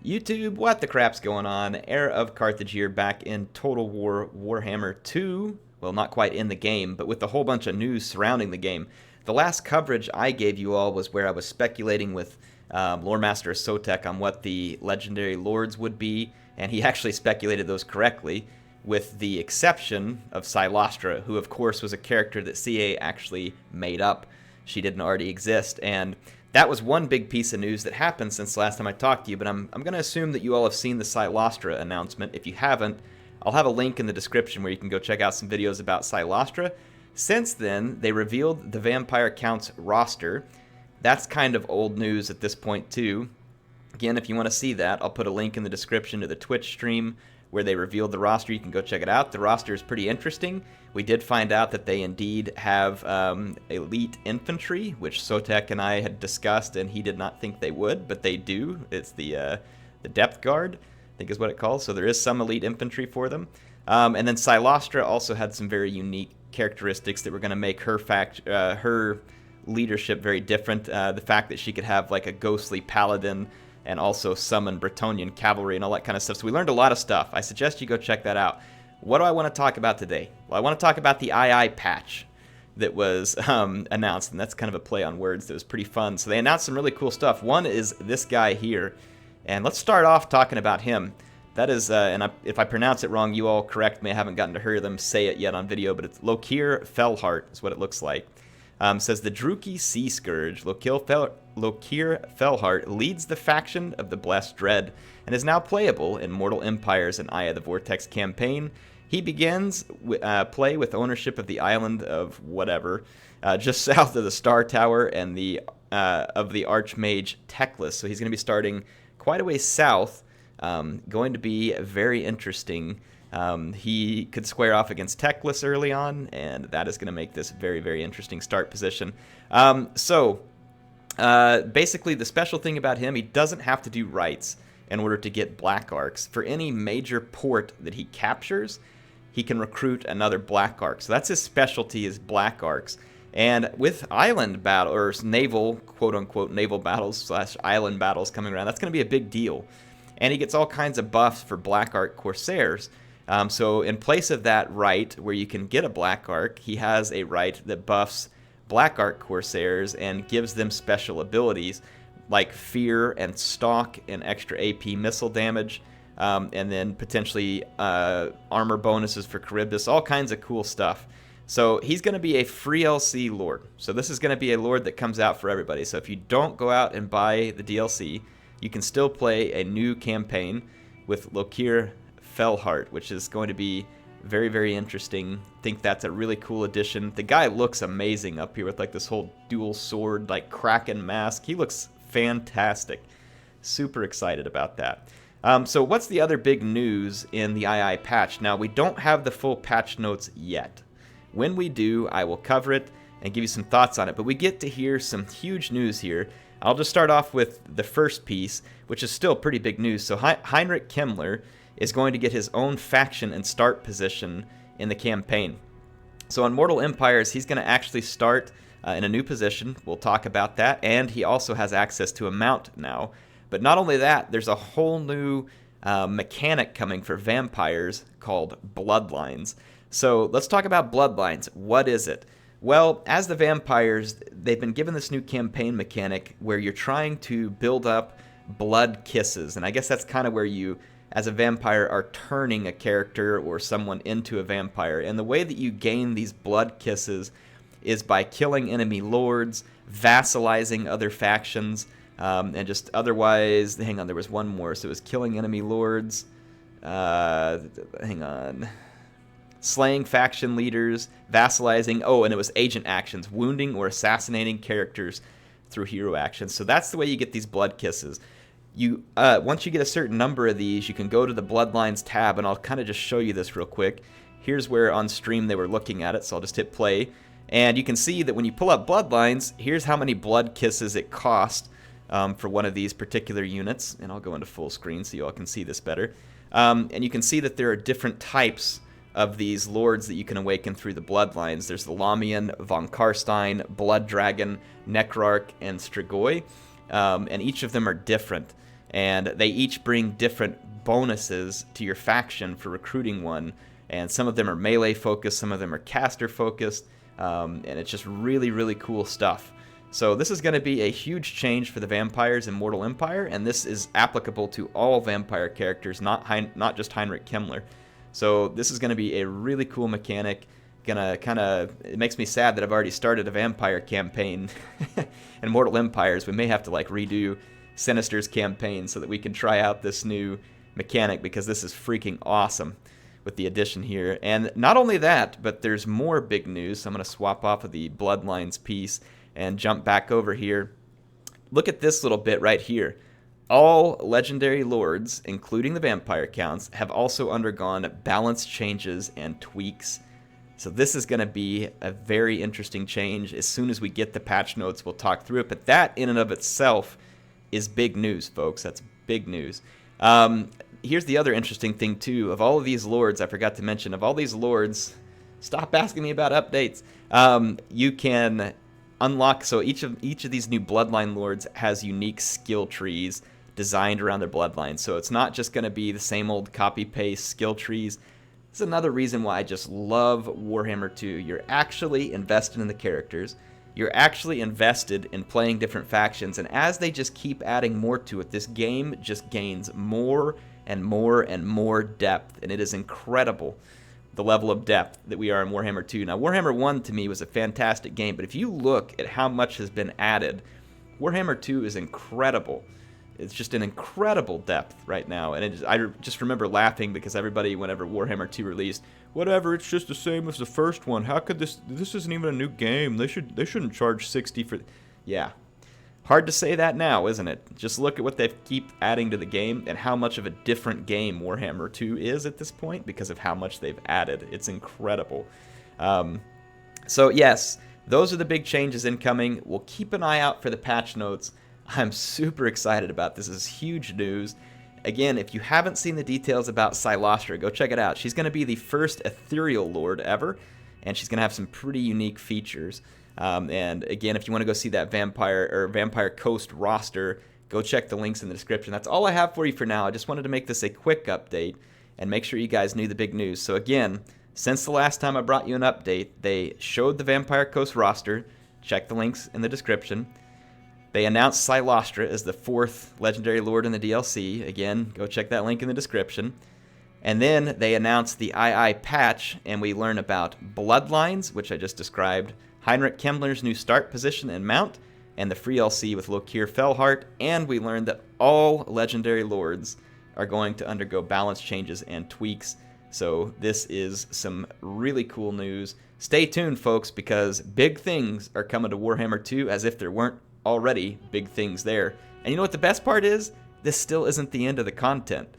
YouTube, what the crap's going on? HeirofCarthage here, back in Total War Warhammer 2. Well, not quite in the game, but with a whole bunch of news surrounding the game. The last coverage I gave you all was where I was speculating with Loremaster Sotek on what the legendary lords would be, and he actually speculated those correctly, with the exception of Cylostra, who of course was a character that CA actually made up. She didn't already exist, and that was one big piece of news that happened since last time I talked to you, but I'm going to assume that you all have seen the Cylostra announcement. If you haven't, I'll have a link in the description where you can go check out some videos about Cylostra. Since then, they revealed the Vampire Count's roster. That's kind of old news at this point too. Again, if you want to see that, I'll put a link in the description to the Twitch stream where they revealed the roster. You can go check it out. The roster is pretty interesting. We did find out that they indeed have elite infantry, which Sotek and I had discussed, and he did not think they would, but they do. It's the depth guard, I think is what it calls. So there is some elite infantry for them. And then Cylostra also had some very unique characteristics that were going to make her leadership very different. The fact that she could have like a ghostly paladin and also summon Bretonnian cavalry and all that kind of stuff. So we learned a lot of stuff. I suggest you go check that out. What do I want to talk about today? Well, I want to talk about the II patch that was announced, and that's kind of a play on words that was pretty fun. So they announced some really cool stuff. One is this guy here, and let's start off talking about him. That is, if I pronounce it wrong, you all correct me. I haven't gotten to hear them say it yet on video, but it's Lokhir Fellheart is what it looks like. Says the Druki Sea Scourge, Lokhir Fellheart leads the faction of the Blessed Dread and is now playable in Mortal Empires and Eye of the Vortex campaign. He begins play with ownership of the island of whatever, just south of the Star Tower and of the Archmage Teclis. So he's going to be starting quite a ways south. Going to be very interesting. He could square off against Teclis early on, and that is going to make this very, very interesting start position. Basically, the special thing about him, he doesn't have to do rights in order to get Black Arcs. For any major port that he captures, he can recruit another Black Arc. So that's his specialty, is Black Arcs. And with island battle, or naval, quote-unquote, naval battles / island battles coming around, that's going to be a big deal. And he gets all kinds of buffs for Black Arc Corsairs. So in place of that right, where you can get a Black Arc, he has a right that buffs Black Arc Corsairs and gives them special abilities like Fear and Stalk and extra AP missile damage, and then potentially armor bonuses for Charybdis, all kinds of cool stuff. So he's going to be a free LC Lord. So this is going to be a Lord that comes out for everybody. So if you don't go out and buy the DLC, you can still play a new campaign with Lokhir Fellheart, which is going to be very, very interesting. I think that's a really cool addition. The guy looks amazing up here with like this whole dual sword, like Kraken mask. He looks fantastic. Super excited about that. So what's the other big news in the II patch? Now, we don't have the full patch notes yet. When we do, I will cover it and give you some thoughts on it. But we get to hear some huge news here. I'll just start off with the first piece, which is still pretty big news. So Heinrich Himmler is going to get his own faction and start position in the campaign. So on Mortal Empires, he's going to actually start in a new position. We'll talk about that. And he also has access to a mount now. But not only that, there's a whole new mechanic coming for vampires called Bloodlines. So let's talk about Bloodlines. What is it? Well, as the vampires, they've been given this new campaign mechanic where you're trying to build up blood kisses. And I guess that's kind of where you, as a vampire, are turning a character or someone into a vampire. And the way that you gain these blood kisses is by killing enemy lords, vassalizing other factions, and just otherwise, hang on, there was one more. So it was killing enemy lords, slaying faction leaders, vassalizing, and it was agent actions, wounding or assassinating characters through hero actions. So that's the way you get these blood kisses. You once you get a certain number of these, you can go to the Bloodlines tab, and I'll kind of just show you this real quick. Here's where on stream they were looking at it, so I'll just hit play. And you can see that when you pull up Bloodlines, here's how many blood kisses it cost for one of these particular units. And I'll go into full screen so you all can see this better. And you can see that there are different types of these lords that you can awaken through the Bloodlines. There's the Lamian, Von Karstein, Blood Dragon, Necrarch, and Strigoi. And each of them are different. and they each bring different bonuses to your faction for recruiting one, and some of them are melee focused, some of them are caster focused, and it's just really, really cool stuff. So this is going to be a huge change for the vampires in Mortal Empire, and this is applicable to all vampire characters, not just Heinrich Himmler. So this is going to be a really cool mechanic. It makes me sad that I've already started a vampire campaign in Mortal Empires. We may have to like redo Sinister's campaign so that we can try out this new mechanic, because this is freaking awesome with the addition here. And not only that, but there's more big news. So I'm going to swap off of the Bloodlines piece and jump back over here. Look at this little bit right here. All legendary lords, including the vampire counts, have also undergone balance changes and tweaks. So this is going to be a very interesting change. As soon as we get the patch notes, we'll talk through it. But that in and of itself is big news, folks. That's big news. Here's the other interesting thing, too. Of all of these lords, I forgot to mention, of all these lords, stop asking me about updates. You can unlock, so each of these new bloodline lords has unique skill trees designed around their bloodline. So it's not just going to be the same old copy-paste skill trees. This is another reason why I just love Warhammer 2. You're actually invested in the characters. You're actually invested in playing different factions, and as they just keep adding more to it, this game just gains more and more and more depth, and it is incredible the level of depth that we are in Warhammer 2. Now, Warhammer 1 to me was a fantastic game, but if you look at how much has been added, Warhammer 2 is incredible. It's just an incredible depth right now, and I just remember laughing because everybody, whenever Warhammer 2 released, whatever, it's just the same as the first one. How could this isn't even a new game. They shouldn't charge 60 for... Yeah. Hard to say that now, isn't it? Just look at what they keep adding to the game and how much of a different game Warhammer 2 is at this point because of how much they've added. It's incredible. So yes, those are the big changes incoming. We'll keep an eye out for the patch notes. I'm super excited about this. This is huge news. Again, if you haven't seen the details about Cylostra, go check it out. She's going to be the first ethereal lord ever, and she's going to have some pretty unique features. And again, if you want to go see that Vampire Coast roster, go check the links in the description. That's all I have for you for now. I just wanted to make this a quick update and make sure you guys knew the big news. So again, since the last time I brought you an update, they showed the Vampire Coast roster. Check the links in the description. They announced Cylostra as the 4th Legendary Lord in the DLC. Again, go check that link in the description. And then they announced the II patch, and we learn about Bloodlines, which I just described, Heinrich Himmler's new start position and mount, and the free LC with Lokhir Fellheart, and we learned that all Legendary Lords are going to undergo balance changes and tweaks. So this is some really cool news. Stay tuned, folks, because big things are coming to Warhammer 2 as if there weren't already big things there. And you know what the best part is? This still isn't the end of the content.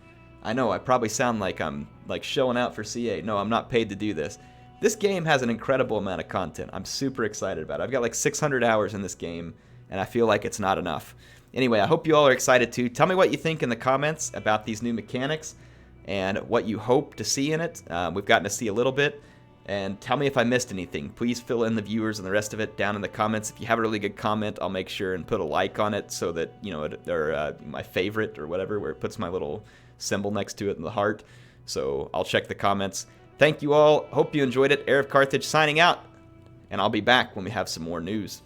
I know I probably sound like I'm like showing out for CA. No, I'm not paid to do this. This game has an incredible amount of content. I'm super excited about it. I've got like 600 hours in this game, and I feel like it's not enough. Anyway, I hope you all are excited too. Tell me what you think in the comments about these new mechanics and what you hope to see in it. We've gotten to see a little bit. And tell me if I missed anything. Please fill in the viewers and the rest of it down in the comments. If you have a really good comment, I'll make sure and put a like on it so that, you know, or my favorite or whatever, where it puts my little symbol next to it in the heart. So I'll check the comments. Thank you all. Hope you enjoyed it. HeirofCarthage signing out. And I'll be back when we have some more news.